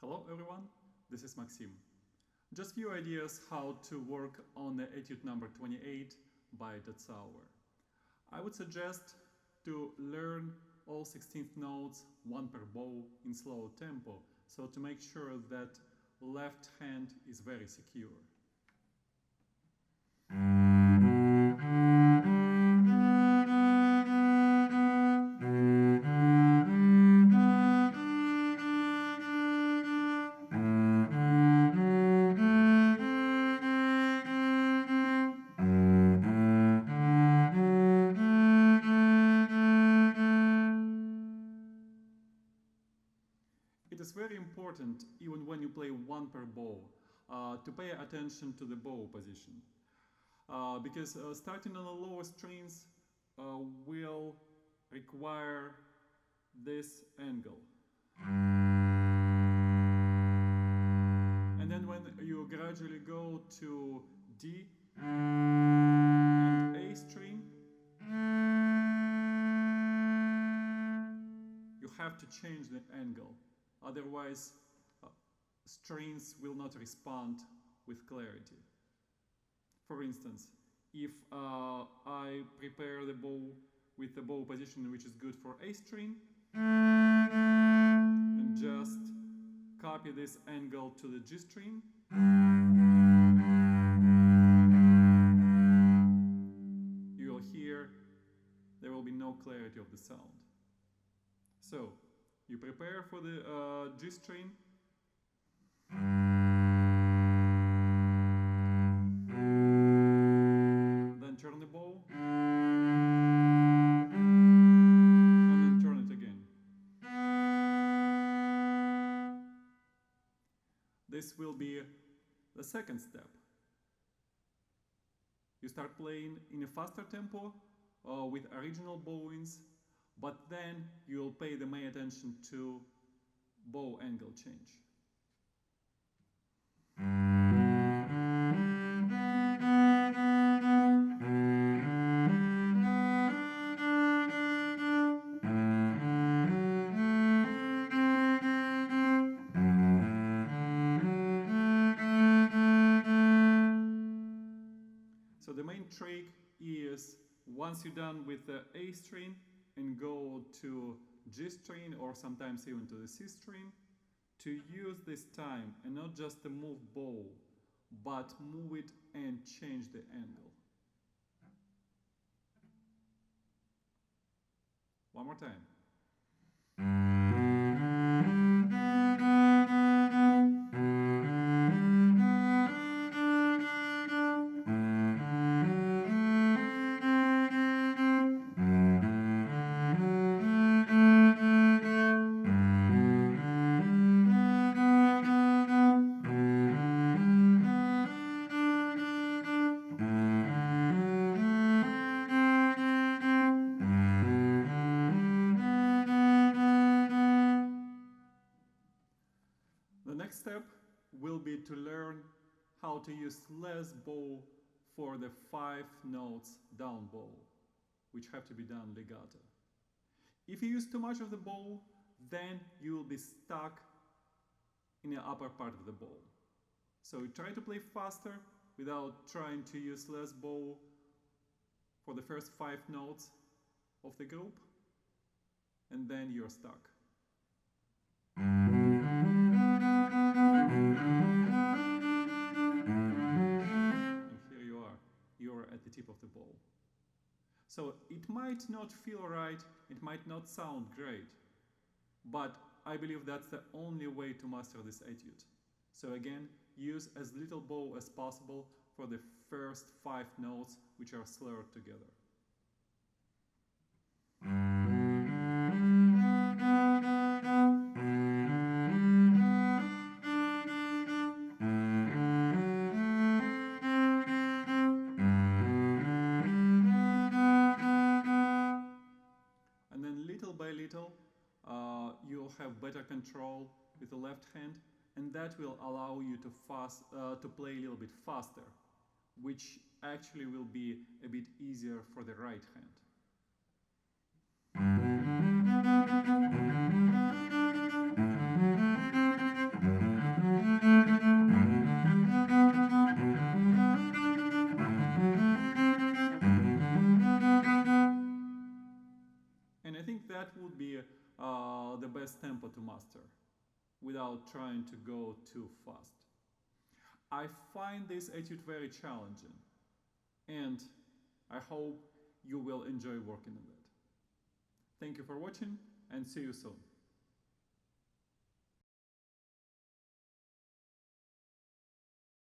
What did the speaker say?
Hello everyone, this is Maxim. Just few ideas how to work on the etude number 28 by Dotzauer. I would suggest to learn all 16th notes, one per bow, in slow tempo, so to make sure that left hand is very secure. It is very important, even when you play one per bow, to pay attention to the bow position. Because starting on the lower strings will require this angle. And then when you gradually go to D and A string, you have to change the angle. Otherwise, strings will not respond with clarity. For instance, if I prepare the bow with the bow position which is good for A string, and just copy this angle to the G string, you will hear there will be no clarity of the sound. So, you prepare for the G string, then turn the bow, and then turn it again. This will be the second step. You start playing in a faster tempo with original bowings, but then you will pay the main attention to bow angle change. So the main trick is, once you're done with the A string, and go to G string or sometimes even to the C string, to use this time and not just to move bow, but move it and change the angle. One more time. The next step will be to learn how to use less bow for the 5 notes down bow, which have to be done legato. If you use too much of the bow, then you will be stuck in the upper part of the bow. So you try to play faster without trying to use less bow for the first 5 notes of the group, and then you're stuck. You're at the tip of the bow. So it might not feel right, it might not sound great, but I believe that's the only way to master this etude. So again, use as little bow as possible for the first 5 notes which are slurred together. You'll have better control with the left hand, and that will allow you to play a little bit faster, which actually will be a bit easier for the right hand. And that would be the best tempo to master without trying to go too fast. I find this etude very challenging, and I hope you will enjoy working on it. Thank you for watching, and see you soon.